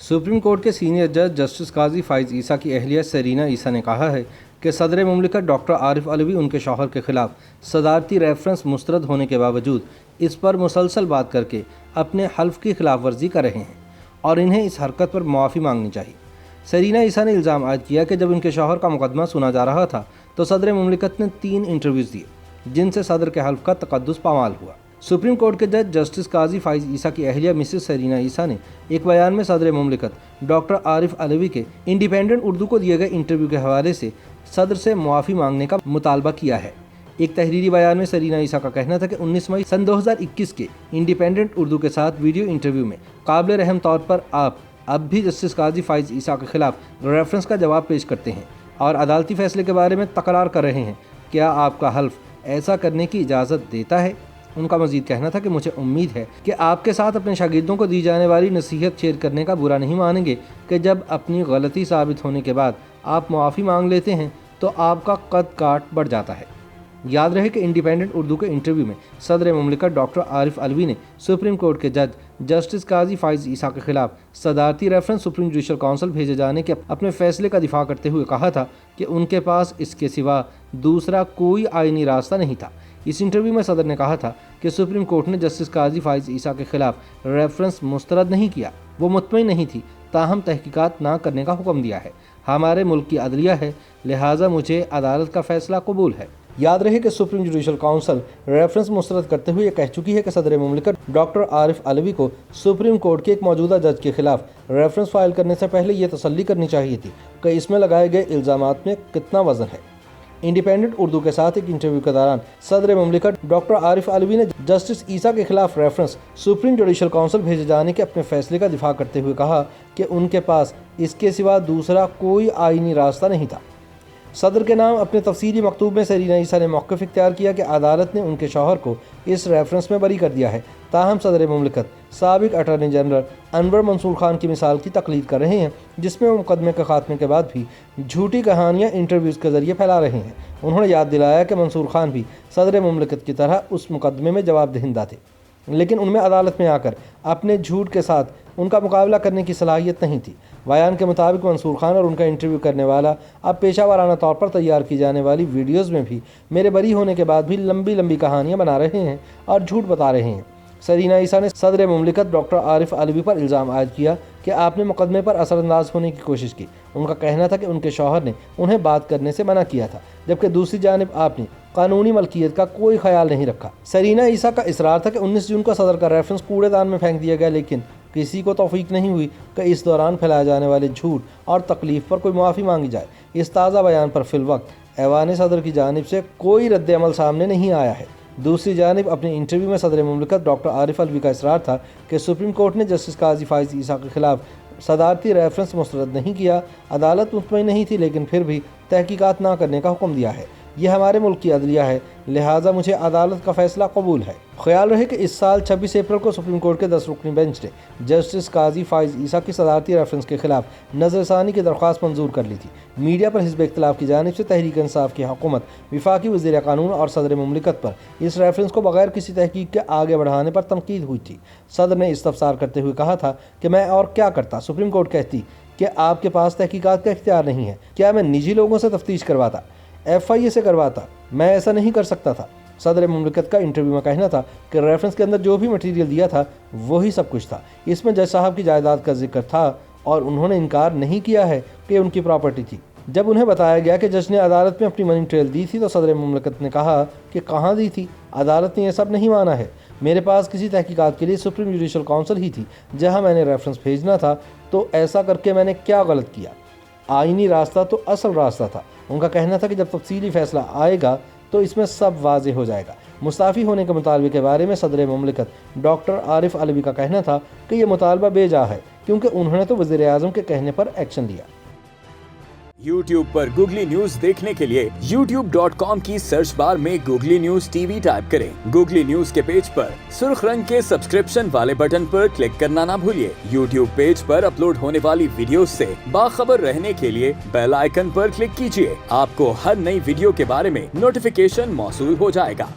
Supreme court के senior जज justice काजी फाइज ईसा की अहलिया सरीना ईसा ने कहा है कि सदर मुमलिकत डॉक्टर आरिफ अलवी उनके शौहर के खिलाफ सदारती रेफरेंस मुस्तरद होने के बावजूद इस पर मुसलसल बात करके अपने हल्फ की खिलाफ वर्जी कर रहे हैं और इन्हें इस हरकत पर मुआफ़ी मांगनी चाहिए। सरीना ईसा ने इल्ज़ाम आयद किया कि जब उनके शौहर का मुकदमा सुना जा रहा था तो सदर मुमलिकत ने 3 इंटरव्यूज़ दिए जिनसे सदर के हल्फ का तकद्दुस पामाल हुआ। सुप्रीम कोर्ट के जज जस्टिस काजी फाइज ईसा की अहलिया मिसेस सरीना ईसा ने एक बयान में सदर मुमलिकत डॉक्टर आरिफ अलवी के इंडिपेंडेंट उर्दू को दिए गए इंटरव्यू के हवाले से सदर से मुआफ़ी मांगने का मुतालबा किया है। एक तहरीरी बयान में सरीना ईसा का कहना था कि 19 मई सन 2021 के इंडिपेंडेंट उर्दू के साथ वीडियो इंटरव्यू में काबिल रहम तौर पर आप अब भी जस्टिस काजी फाइज ईसा के खिलाफ रेफरेंस का जवाब पेश करते हैं और अदालती फैसले के बारे में तकरार कर रहे हैं। क्या आपका हल्फ ऐसा करने की इजाज़त देता है? उनका मज़ीद कहना था कि मुझे उम्मीद है कि आपके साथ अपने शागिर्दों को दी जाने वाली नसीहत शेयर करने का बुरा नहीं मानेंगे कि जब अपनी गलती साबित होने के बाद आप मुआफ़ी मांग लेते हैं तो आपका कद काट बढ़ जाता है। याद रहे कि इंडिपेंडेंट उर्दू के इंटरव्यू में सदर मुमलिकत डॉक्टर आरिफ अलवी ने सुप्रीम कोर्ट के जज जस्टिस काजी फाइज ईसा के खिलाफ सदारती रेफरेंस सुप्रीम जुडिशल काउंसिल भेजे जाने के अपने फैसले का दिफा करते हुए कहा था कि उनके पास इसके सिवा दूसरा कोई आईनी रास्ता नहीं था। इस इंटरव्यू में सदर ने कहा था कि सुप्रीम कोर्ट ने जस्टिस काजी फाइज ईसा के खिलाफ रेफरेंस मुस्तरद नहीं किया, वो मुतमईन नहीं थी, ताहम तहकीकात ना करने का हुक्म दिया है। हमारे मुल्क की अदलिया है, लिहाजा मुझे अदालत का फैसला कबूल है। याद रहे कि सुप्रीम जुडिशल काउंसिल रेफरेंस मुस्तरद करते हुए कह चुकी है कि सदर मुमलिकत डॉक्टर आरिफ अलवी को सुप्रीम कोर्ट के एक मौजूदा जज के खिलाफ रेफरेंस फाइल करने से पहले ये तसल्ली करनी चाहिए थी कि इसमें लगाए गए इल्ज़ामात में कितना वजन है। इंडिपेंडेंट उर्दू के साथ एक इंटरव्यू के दौरान सदर मुमलिकत डॉक्टर आरिफ अलवी ने जस्टिस ईसा के खिलाफ रेफरेंस सुप्रीम जुडिशल काउंसिल भेजे जाने के अपने फैसले का दिफा करते हुए कहा कि उनके पास इसके सिवा दूसरा कोई आईनी रास्ता नहीं था। सदर के नाम अपने तफसीली मकतूब में सरीना ईसा ने मौक़िफ़ इख्तियार किया कि अदालत ने उनके शौहर को इस रेफरेंस में बरी कर दिया है, ताहम सदर मुमलिकत साबिक अटॉर्नी जनरल अनवर मंसूर खान की मिसाल की तकलीद कर रहे हैं जिसमें वो मुकदमे के खात्मे के बाद भी झूठी कहानियाँ इंटरव्यूज़ के ज़रिए फैला रहे हैं। उन्होंने याद दिलाया कि मंसूर खान भी सदर मुमलिकत की तरह उस मुकदमे में जवाब दहिंदा थे, लेकिन उनमें अदालत में आकर अपने झूठ के साथ उनका मुकाबला करने की सलाहियत नहीं थी। बयान के मुताबिक मंसूर खान और उनका इंटरव्यू करने वाला अब पेशा वाराना तौर पर तैयार की जाने वाली वीडियोज़ में भी मेरे बरी होने के बाद भी लंबी लंबी कहानियाँ बना रहे हैं और झूठ बता रहे हैं। सरीना ईसा ने सदर मुमलिकत डॉक्टर आरिफ अलवी पर इल्ज़ाम आयद किया कि आपने मुकदमे पर असरअंदाज होने की कोशिश की। उनका कहना था कि उनके शौहर ने उन्हें बात करने से मना किया था, जबकि दूसरी जानिब आपने कानूनी मलकियत का कोई ख्याल नहीं रखा। सरीना ईसा का इसरार था कि 19 जून को सदर का रेफरेंस कूड़ेदान में फेंक दिया गया, लेकिन किसी को तौफीक नहीं हुई कि इस दौरान फैलाए जाने वाले झूठ और तकलीफ पर कोई मुआफ़ी मांगी जाए। इस ताज़ा बयान पर फिलवक्त ऐवान सदर की जानिब से कोई रद्द अमल सामने नहीं आया है। दूसरी जानिब अपने इंटरव्यू में सदर मुमलिकत डॉक्टर आरिफ अलवी का इसरार था कि सुप्रीम कोर्ट ने जस्टिस काजी फाइज ईसा के खिलाफ सदारती रेफरेंस मुस्तरद नहीं किया। अदालत मुतमईन नहीं थी, लेकिन फिर भी तहकीकात ना करने का हुक्म दिया है। यह हमारे मुल्क की अदलिया है, लिहाजा मुझे अदालत का फैसला कबूल है। ख्याल रहे कि इस साल 26 अप्रैल को सुप्रीम कोर्ट के 10 रुकनी बेंच ने जस्टिस काजी फाइज ईसा की सदारती रेफरेंस के खिलाफ नज़रसानी की दरख्वास्त मंजूर कर ली थी। मीडिया पर हिज़्ब इख्तिलाफ की जानिब से तहरीक इंसाफ की हुकूमत, वफाकी वज़ीर कानून और सदर मुमलिकत पर इस रेफरेंस को बगैर किसी तहकीक के आगे बढ़ाने पर तनकीद हुई थी। सदर ने इस्तफसार करते हुए कहा था कि मैं और क्या करता। सुप्रीम कोर्ट कहती कि आपके पास तहकीकात का इख्तियार नहीं है। क्या मैं निजी लोगों से तफ्तीश करवाता, FIA से करवाता? मैं ऐसा नहीं कर सकता था। सदर मुमलिकत का इंटरव्यू में कहना था कि रेफरेंस के अंदर जो भी मटेरियल दिया था वही सब कुछ था। इसमें जज साहब की जायदाद का जिक्र था और उन्होंने इनकार नहीं किया है कि उनकी प्रॉपर्टी थी। जब उन्हें बताया गया कि जज ने अदालत में अपनी मनी ट्रेल दी थी तो सदर मुमलिकत ने कहा कि कहाँ दी थी, अदालत ने यह सब नहीं माना है। मेरे पास किसी तहकीकात के लिए सुप्रीम जुडिशल काउंसिल ही थी जहाँ मैंने रेफरेंस भेजना था, तो ऐसा करके मैंने क्या गलत किया? आईनी रास्ता तो असल रास्ता था। उनका कहना था कि जब तफसीली फैसला आएगा तो इसमें सब वाज़ेह हो जाएगा। मुस्ताफ़ी होने के मुतालबे के बारे में सदर मुमलिकत डॉक्टर आरिफ अलवी का कहना था कि यह मुतालबा बेजा है, क्योंकि उन्होंने तो वज़ीर आज़म के कहने पर एक्शन लिया। YouTube पर गूगली न्यूज देखने के लिए youtube.com की सर्च बार में गूगली न्यूज TV टाइप करें। गूगली न्यूज के पेज पर सुर्ख रंग के सब्सक्रिप्शन वाले बटन पर क्लिक करना ना भूलिए। YouTube पेज पर अपलोड होने वाली वीडियोस से बाखबर रहने के लिए बेल आइकन पर क्लिक कीजिए। आपको हर नई वीडियो के बारे में नोटिफिकेशन मौसूल हो जाएगा।